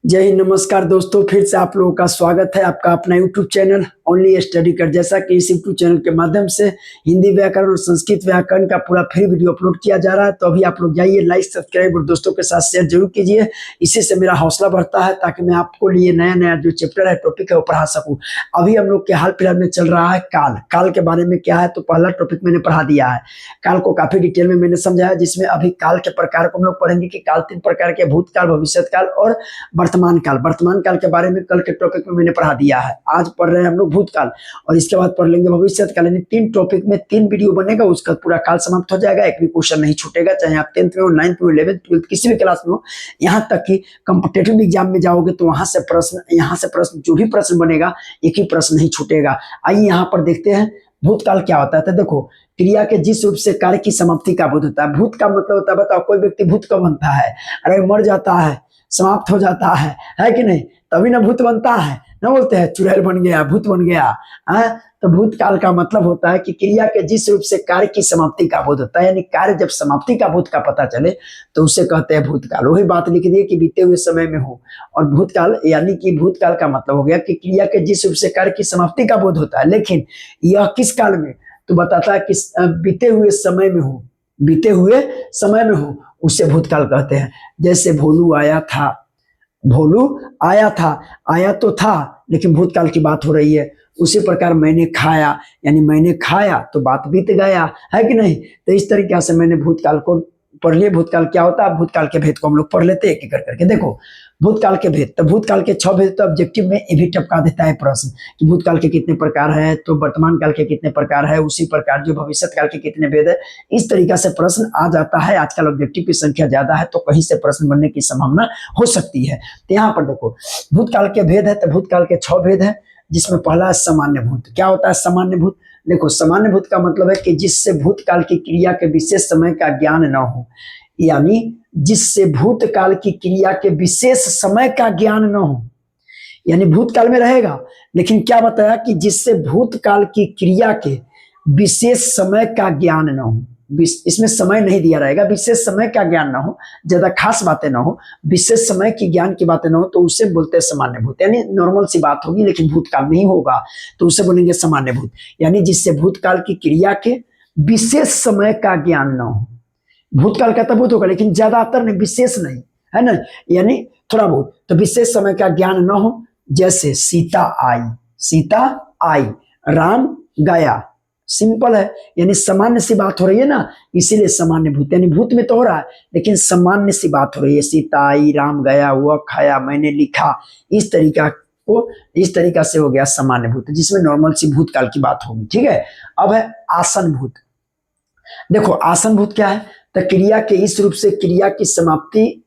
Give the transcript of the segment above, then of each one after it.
जय हिंद। नमस्कार दोस्तों, फिर से आप लोगों का स्वागत है आपका अपना यूट्यूब चैनल ओनली स्टडी कर। जैसा कि इस यूट्यूब चैनल के माध्यम से हिंदी व्याकरण और संस्कृत व्याकरण का पूरा फ्री वीडियो अपलोड किया जा रहा है, तो अभी आप लोग जाइए, लाइक सब्सक्राइब और दोस्तों के साथ शेयर जरूर कीजिए। इसी से मेरा हौसला बढ़ता है ताकि मैं आपको लिए नया नया जो चैप्टर है, टॉपिक है, वो पढ़ा सकूँ। अभी हम लोग के हाल फिलहाल में चल रहा है काल। काल के बारे में क्या है, तो पहला टॉपिक मैंने पढ़ा दिया है। काल को काफी डिटेल में मैंने समझाया, जिसमें अभी काल के प्रकार को हम लोग पढ़ेंगे कि काल 3 प्रकार के: भूतकाल, भविष्यत काल और वर्तमान काल। वर्तमान काल के बारे में कल के टॉपिक में मैंने पढ़ा दिया है। आज पढ़ रहे हैं हम लोग भूतकाल और इसके बाद पढ़ लेंगे भविष्यत काल। यानी 3 टॉपिक में 3 वीडियो बनेगा, उसका पूरा काल समाप्त हो जाएगा। एक भी क्वेश्चन नहीं छूटेगा, चाहे आप 10th में हो, 9th में हो, 11th 12th किसी भी क्लास में हो। यहाँ तक कि कॉम्पिटेटिव एग्जाम में जाओगे तो वहां से प्रश्न जो भी प्रश्न बनेगा, एक ही प्रश्न नहीं छूटेगा। आइए यहाँ पर देखते हैं भूतकाल क्या होता है। तो देखो, क्रिया के जिस रूप से कार्य की समाप्ति का बोध होता है। भूत का मतलब होता है, बताओ कोई व्यक्ति भूत कब बनता है? अरे मर जाता है, समाप्त हो जाता है कि नहीं? तभी ना भूत बनता है। ना बोलते हैं चुड़ैल बन गया, भूत बन गया है। तो भूतकाल का मतलब होता है कि क्रिया के जिस रूप से कार्य की समाप्ति का बोध होता है, यानी कार्य जब समाप्ति का बोध का पता चले तो उसे कहते हैं भूतकाल। वही बात लिख दी कि बीते हुए समय में हो। और भूतकाल यानी कि भूतकाल का मतलब हो गया कि क्रिया के जिस रूप से कार्य की समाप्ति का बोध होता है, लेकिन यह किस काल में? तो बताता है कि बीते हुए समय में हो। बीते हुए समय में हो, उसे भूतकाल कहते हैं। जैसे भोलू आया था, भोलू आया था, आया तो था लेकिन भूतकाल की बात हो रही है। उसी प्रकार मैंने खाया, यानी मैंने खाया तो बात बीत गया, है कि नहीं? तो इस तरीके से मैंने भूतकाल को पढ़ लिया। भूतकाल क्या होता है, भूतकाल के भेद को हम लोग पढ़ लेते हैं एक एक करके। देखो भूतकाल के भेद, तो भूतकाल के 6 भेद तो ऑब्जेक्टिव में ये भी टपका देता है प्रश्न कि भूतकाल के कितने प्रकार है, तो वर्तमान काल के कितने प्रकार है, उसी प्रकार जो भविष्यत काल के कितने भेद है। इस तरीका से प्रश्न आ जाता है। आजकल ऑब्जेक्टिव की संख्या ज्यादा है तो कहीं से प्रश्न बनने की संभावना हो सकती है। तो यहाँ पर देखो भूतकाल के भेद है, तो भूतकाल के 6 भेद है, जिसमें पहला है सामान्य भूत। क्या होता है सामान्य भूत? देखो सामान्य भूत का मतलब है कि जिससे भूतकाल की क्रिया के विशेष समय का ज्ञान न हो, यानी जिससे भूतकाल की क्रिया के विशेष समय का ज्ञान न हो। यानी भूतकाल में रहेगा, लेकिन क्या बताया कि जिससे भूतकाल की क्रिया के विशेष समय का ज्ञान न हो। इसमें समय नहीं दिया रहेगा, विशेष समय का ज्ञान ना हो, ज्यादा खास बातें ना हो, विशेष समय की ज्ञान की बातें ना हो, तो उसे बोलते हैं सामान्य भूत। यानी नॉर्मल सी बात होगी लेकिन भूतकाल में ही होगा, तो उसे बोलेंगे सामान्य भूत। यानी जिससे भूतकाल की क्रिया के विशेष समय का ज्ञान ना हो। भूतकाल का तब भूत होगा लेकिन ज्यादातर नहीं, विशेष नहीं, है ना? यानी थोड़ा बहुत, तो विशेष समय का ज्ञान न हो। जैसे सीता आई, सीता आई, राम गया। सिंपल है, यानी सामान्य सी बात हो रही है ना, इसीलिए सामान्य भूत। यानी भूत में तो हो रहा है लेकिन सामान्य सी बात हो रही है। सीता आई, राम गया, वह खाया, मैंने लिखा। इस तरीका से हो गया सामान्य भूत, जिसमें नॉर्मल सी भूतकाल की बात होगी। ठीक है। अब है आसन भूत। देखो आसन भूत क्या है, तो क्रिया के इस रूप से क्रिया की समाप्ति,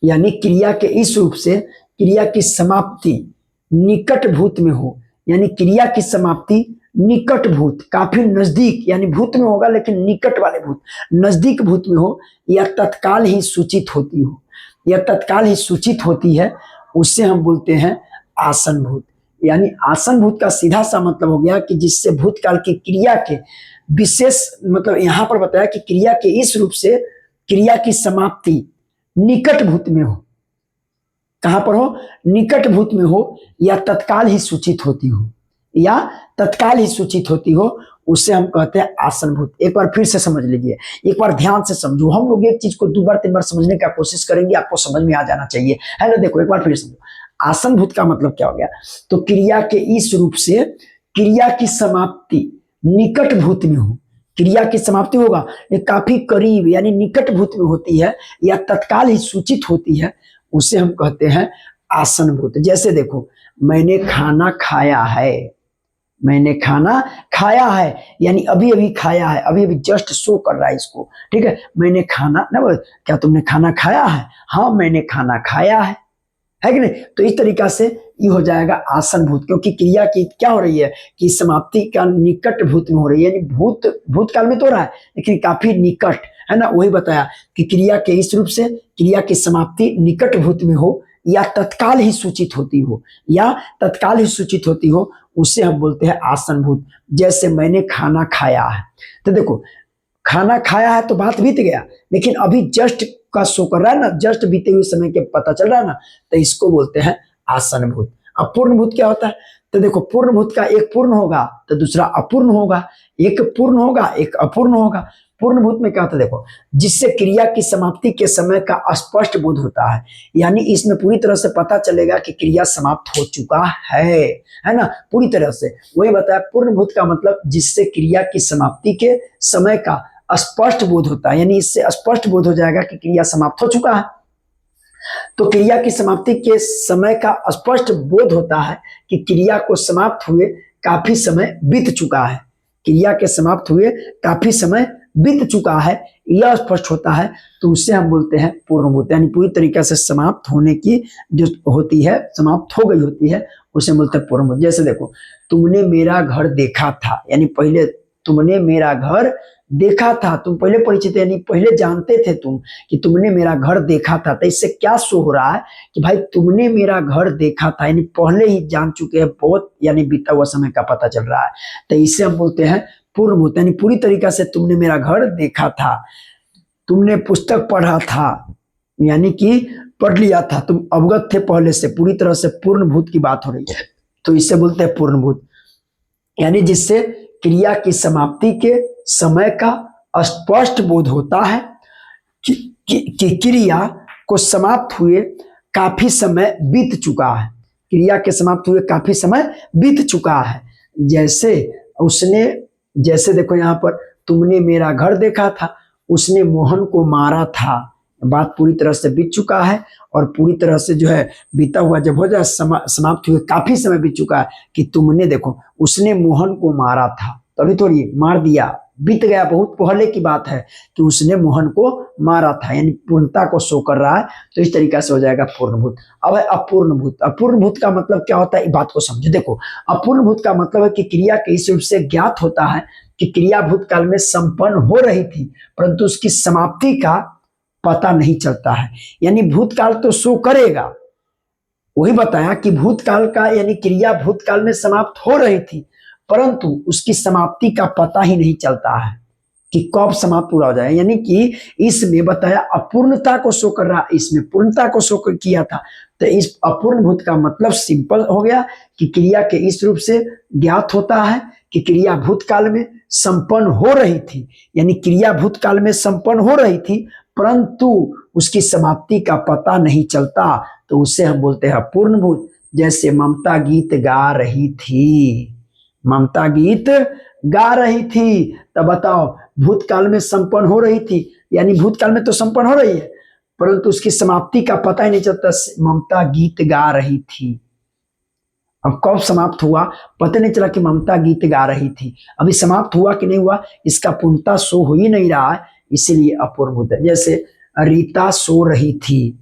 यानी क्रिया के इस रूप से क्रिया की समाप्ति निकट भूत में हो। यानी क्रिया की समाप्ति निकट भूत, काफी नजदीक, यानी भूत में होगा लेकिन निकट वाले भूत, नजदीक भूत में हो, या तत्काल ही सूचित होती हो, या तत्काल ही सूचित होती है, उससे हम बोलते हैं आसन भूत। यानी आसन भूत का सीधा सा मतलब हो गया कि जिससे भूतकाल की क्रिया के विशेष, मतलब यहां पर बताया कि क्रिया के इस रूप से क्रिया की समाप्ति निकट भूत में हो। कहां पर हो? निकट भूत में हो, या तत्काल ही सूचित होती हो, या तत्काल ही सूचित होती हो, उसे हम कहते हैं आसन भूत। एक बार फिर से समझ लीजिए, एक बार ध्यान से समझो। हम लोग एक चीज को 2 बार 3 बार समझने का कोशिश करेंगे, आपको समझ में आ जाना चाहिए, है ना? देखो एक बार फिर समझो। आसन भूत का मतलब क्या हो गया, तो क्रिया के इस रूप से क्रिया की समाप्ति निकट भूत में हो। क्रिया की समाप्ति होगा ये काफी करीब, यानी निकट भूत में होती है, या तत्काल ही सूचित होती है, उसे हम कहते हैं आसन भूत। जैसे देखो, मैंने खाना खाया है, मैंने खाना खाया है, यानी अभी अभी खाया है, अभी अभी जस्ट शो कर रहा है इसको। ठीक है, मैंने खाना ना बोल, क्या तुमने खाना खाया है? हाँ मैंने खाना खाया है कि नहीं? तो इस तरीका से ये हो जाएगा आसन भूत, क्योंकि क्रिया की क्या हो रही है कि समाप्ति का निकट भूत में हो रही है। यानी भूतकाल में तो हो रहा है लेकिन काफी निकट, है ना? वही बताया कि क्रिया के इस रूप से क्रिया की समाप्ति निकट भूत में हो, या तत्काल ही सूचित होती हो, या तत्काल ही सूचित होती हो, उसे हम बोलते हैं आसन भूत। जैसे मैंने खाना खाया है, तो देखो खाना खाया है तो बात बीत गया, लेकिन अभी जस्ट का शो कर रहा है ना, जस्ट बीते हुए समय के पता चल रहा है ना, तो इसको बोलते हैं आसन भूत। अब पूर्ण भूत क्या होता है? तो देखो, पूर्ण भूत का एक पूर्ण होगा तो दूसरा अपूर्ण होगा, एक पूर्ण होगा एक अपूर्ण होगा। पूर्ण भूत में क्या होता है? देखो, जिससे क्रिया की समाप्ति के समय का स्पष्ट बोध होता है, यानी इसमें पूरी तरह से पता चलेगा कि क्रिया समाप्त हो चुका है ना, पूरी तरह से। वही बताया, पूर्ण भूत का मतलब जिससे क्रिया की समाप्ति के समय का स्पष्ट बोध होता है, यानी इससे स्पष्ट बोध हो जाएगा कि क्रिया समाप्त हो चुका है। तो क्रिया की समाप्ति के समय का स्पष्ट बोध होता है कि क्रिया को समाप्त हुए काफी समय बीत चुका है, क्रिया के समाप्त हुए काफी समय बीत चुका है, यह स्पष्ट होता है, तो उससे हम बोलते हैं पूर्ण भूत। यानी पूरी तरीके से समाप्त होने की जो होती है, समाप्त हो गई होती है, उसे बोलते हैं पूर्ण भूत। जैसे देखो, तुमने मेरा घर देखा था, यानी पहले तुमने मेरा घर देखा था, तुम पहले परिचित, यानी पहले जानते थे तुम कि तुमने मेरा घर देखा था। तो इससे क्या शो हो रहा है कि भाई तुमने मेरा घर देखा था, यानी पहले ही जान चुके हैं, बहुत यानी बीता हुआ समय का पता चल रहा है। तो इसे हम बोलते हैं पूर्ण भूत, यानी पूरी तरीका से तुमने मेरा घर देखा था, तुमने पुस्तक पढ़ा था, यानी कि पढ़ लिया था, तुम अवगत थे पहले से, पूरी तरह से पूर्ण भूत की बात हो रही है, तो इसे बोलते हैं पूर्ण भूत। यानी जिससे क्रिया की समाप्ति के समय का स्पष्ट बोध होता है कि क्रिया को समाप्त हुए काफी समय बीत चुका है, क्रिया के समाप्त हुए काफी समय बीत चुका है। जैसे देखो यहाँ पर, तुमने मेरा घर देखा था, उसने मोहन को मारा था, बात पूरी तरह से बीत चुका है, और पूरी तरह से जो है बीता हुआ जब हो जाए, समाप्त हुए काफी समय बीत चुका है कि तुमने देखो उसने मोहन को मारा था, तभी थोड़ी मार दिया, बीत गया, बहुत पहले की बात है कि उसने मोहन को मारा था, यानी पूर्णता को शो कर रहा है। तो इस तरीका से हो जाएगा पूर्ण भूत। अब है अपूर्ण भूत। अपूर्ण भूत का मतलब क्या होता है, इस बात को समझो। देखो, अपूर्ण भूत का मतलब है कि क्रिया के इस रूप से ज्ञात होता है कि क्रिया भूतकाल में संपन्न हो रही थी, परंतु उसकी समाप्ति का पता नहीं चलता है। यानी भूतकाल तो शो करेगा, वही बताया कि भूतकाल का यानी क्रिया भूतकाल में समाप्त हो रही थी, परंतु उसकी समाप्ति का पता ही नहीं चलता है कि कब समाप्त पूरा हो जाए। यानी कि इसमें बताया अपूर्णता को शो कर रहा, इसमें पूर्णता को शो किया था। तो इस अपूर्ण भूत का मतलब सिंपल हो गया कि क्रिया के इस रूप से ज्ञात होता है कि क्रिया भूतकाल में संपन्न हो रही थी, यानी क्रिया भूतकाल में संपन्न हो रही थी, परंतु उसकी समाप्ति का पता नहीं चलता, तो उसे हम बोलते हैं पूर्ण भूत। जैसे ममता गीत गा रही थी, ममता गीत गा रही थी, तब बताओ भूतकाल में संपन्न हो रही थी, यानी भूतकाल में तो संपन्न हो रही है, परंतु उसकी समाप्ति का पता ही नहीं चलता। ममता गीत गा रही थी, अब कब समाप्त हुआ पता नहीं चला कि ममता गीत गा रही थी, अभी समाप्त हुआ कि नहीं हुआ इसका पूर्णता शो हो ही नहीं रहा है, इसीलिए अपूर्ण भूत है। जैसे रीता सो रही थी,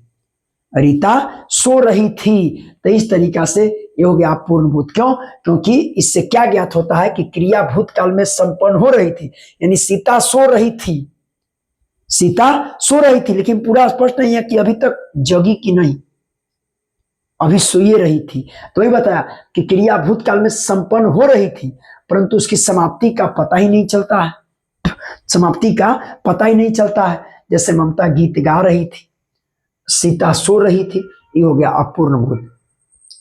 रीता सो रही थी, तो इस तरीका से ये हो गया पूर्ण भूत। क्यों? क्योंकि इससे क्या ज्ञात होता है कि क्रिया भूतकाल में संपन्न हो रही थी, यानी सीता सो रही थी, सीता सो रही थी, लेकिन पूरा स्पष्ट नहीं है कि अभी तक जगी कि नहीं, अभी सोई रही थी। तो ये बताया कि क्रिया भूतकाल में संपन्न हो रही थी, परंतु उसकी समाप्ति का पता ही नहीं चलता है, समाप्ति का पता ही नहीं चलता है। जैसे ममता गीत गा रही थी, सीता सो रही थी, ये हो गया अपूर्ण भूत।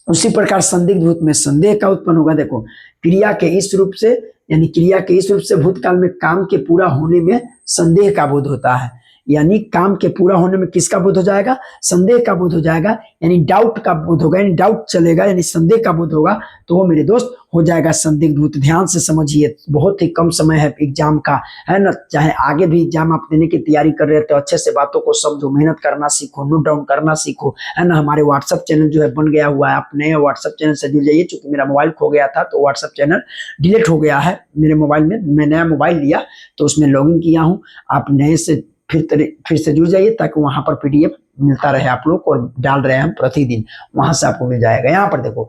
उसी प्रकार संदिग्ध भूत में संदेह का उत्पन्न होगा। देखो, क्रिया के इस रूप से, यानी क्रिया के इस रूप से भूतकाल में काम के पूरा होने में संदेह का बोध होता है, यानी काम के पूरा होने में किसका बोध हो जाएगा? संदेह का बोध हो जाएगा, यानी डाउट का बोध होगा, यानी डाउट चलेगा, यानी संदेह का बोध होगा, तो वो मेरे दोस्त हो जाएगा संदिग्ध भूत। ध्यान से समझिए, बहुत ही कम समय है एग्जाम का, है ना, चाहे आगे भी एग्जाम आप देने की तैयारी कर रहे हैं तो अच्छे से बातों को समझो, मेहनत करना सीखो, नोट डाउन करना सीखो, है ना। हमारे व्हाट्सएप चैनल जो है बन गया हुआ है, आप नए व्हाट्सएप चैनल से जुड़ जाइए। चूंकि मेरा मोबाइल खो गया था तो व्हाट्सएप चैनल डिलीट हो गया है मेरे मोबाइल में, मैं नया मोबाइल लिया तो उसमें लॉगिन किया हूँ। आप नए से फिर से जुड़ जाइए ताकि वहां पर पीडीएफ मिलता रहे आप लोग, और डाल रहे हैं हम प्रतिदिन, वहां से आपको मिल जाएगा। यहाँ पर देखो,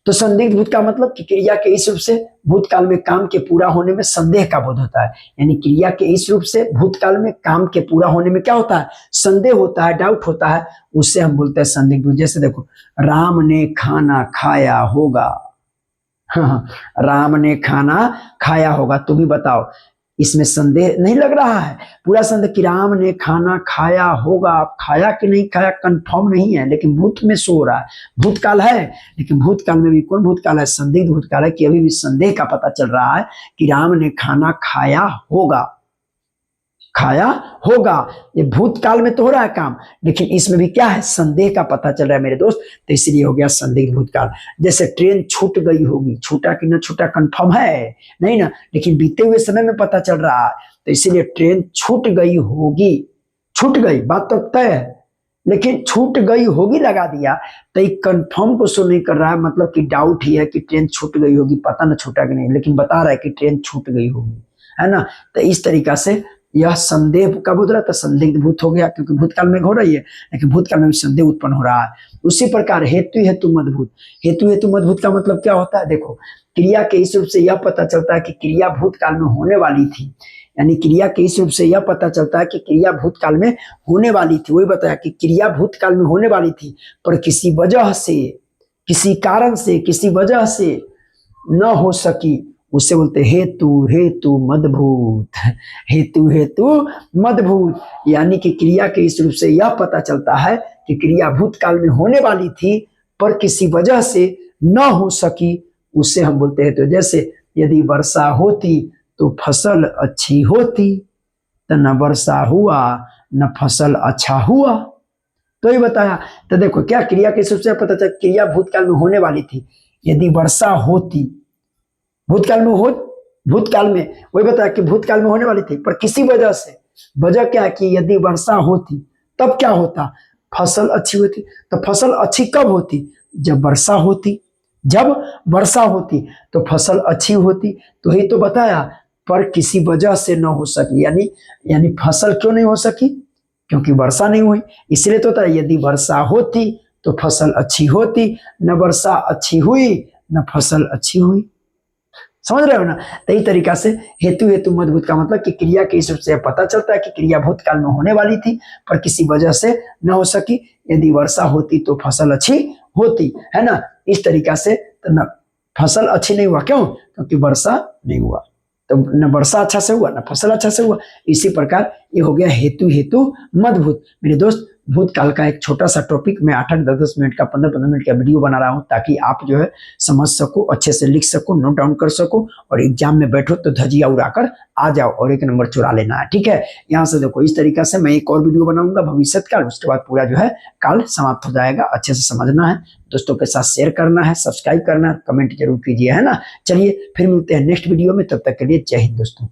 तो संदिग्ध भूत का मतलब कि क्रिया के इस रूप से भूतकाल में काम के पूरा होने में संदेह का बोध होता है, यानी क्रिया के इस रूप से भूतकाल में काम के पूरा होने में क्या होता है? संदेह होता है, डाउट होता है, उससे हम बोलते हैं संदिग्ध भूत। जैसे देखो, राम ने खाना खाया होगा, हाँ, राम ने खाना खाया होगा, तुम ही बताओ इसमें संदेह नहीं लग रहा है, पूरा संदेह कि राम ने खाना खाया होगा। अब खाया कि नहीं खाया कंफर्म नहीं है, लेकिन भूत में सो रहा है, भूतकाल है, लेकिन भूतकाल में भी कौन भूतकाल है? संदिग्ध भूतकाल है कि अभी भी संदेह का पता चल रहा है कि राम ने खाना खाया होगा, खाया होगा। ये भूतकाल में तो हो रहा है काम, लेकिन इसमें भी क्या है? संदेह का पता चल रहा है मेरे दोस्त, तो इसलिए हो गया संदिग्ध भूतकाल। जैसे ट्रेन छूट गई होगी, छूटा कि ना छूटा कंफर्म है नहीं ना, लेकिन बीते हुए समय में पता चल रहा है, तो इसीलिए ट्रेन छूट गई होगी। छूट गई बात तो तय है, लेकिन छूट गई होगी लगा दिया तो एक कंफर्म को शो नहीं कर रहा है, मतलब कि डाउट ही है कि ट्रेन छूट गई होगी, पता ना छूटा कि नहीं, लेकिन बता रहा है कि ट्रेन छूट गई होगी, है ना। तो इस तरीका से यह संदेह कब हो रहा है? तो संदिग्ध भूत हो गया, क्योंकि भूतकाल में हो रही है, लेकिन भूतकाल में भी संदेह उत्पन्न हो रहा है। उसी प्रकार हेतु हेतु मदभूत, हेतु हेतु मदभूत का मतलब क्या होता है? देखो, क्रिया के इस रूप से यह पता चलता है कि क्रिया भूतकाल में होने वाली थी, यानी क्रिया के इस रूप से यह पता चलता है कि क्रिया भूतकाल में होने वाली थी। वही बताया कि क्रिया भूतकाल में होने वाली थी, पर किसी वजह से, किसी कारण से, किसी वजह से न हो सकी, उससे बोलते हेतु हेतु मदभूत। हेतु हेतु मदभूत, यानी कि क्रिया के इस रूप से यह पता चलता है कि क्रिया भूतकाल में होने वाली थी पर किसी वजह से न हो सकी, उससे हम बोलते हैं। तो जैसे यदि वर्षा होती तो फसल अच्छी होती, तो न वर्षा हुआ न फसल अच्छा हुआ। तो ये बताया। तो देखो क्या क्रिया के इस रूप से पता चला क्रिया भूतकाल में होने वाली थी, यदि वर्षा होती, भूतकाल में हो, भूतकाल में वही बताया कि भूतकाल में होने वाली थी पर किसी वजह से, वजह क्या है कि यदि वर्षा होती तब क्या होता? फसल अच्छी होती। तो फसल अच्छी कब होती? जब वर्षा होती, जब वर्षा होती तो फसल अच्छी होती। तो ही तो बताया, पर किसी वजह से न हो सकी, यानी फसल क्यों नहीं हो सकी? क्योंकि वर्षा नहीं हुई, इसलिए तो होता है यदि वर्षा होती तो फसल अच्छी होती, न वर्षा अच्छी हुई न फसल अच्छी हुई। समझ रहे हो ना। तो इस तरीका से हेतु हेतु मदभूत का मतलब कि क्रिया के हिसाब से पता चलता है कि क्रिया भूतकाल में होने वाली थी पर किसी वजह से न हो सकी, यदि वर्षा होती तो फसल अच्छी होती, है ना। इस तरीका से तो न फसल अच्छी नहीं हुआ, क्यों? क्योंकि वर्षा नहीं हुआ, तो न वर्षा अच्छा से हुआ न फसल अच्छा से हुआ। इसी प्रकार ये हो गया हेतु हेतु मदभूत। मेरे दोस्त, भूतकाल का एक छोटा सा टॉपिक मैं 8-8, 10-10 मिनट का, 15-15 मिनट का वीडियो बना रहा हूँ ताकि आप जो है समझ सको, अच्छे से लिख सको, नोट डाउन कर सको, और एग्जाम में बैठो तो धजिया उड़ाकर आ जाओ और एक नंबर चुरा लेना है, ठीक है। यहाँ से देखो इस तरीका से मैं एक और वीडियो बनाऊंगा भविष्य काल, उसके बाद पूरा जो है काल समाप्त हो जाएगा। अच्छे से समझना है, दोस्तों के साथ शेयर करना है, सब्सक्राइब करना है, कमेंट जरूर कीजिए, है ना। चलिए फिर मिलते हैं नेक्स्ट वीडियो में, तब तक के लिए जय हिंद दोस्तों।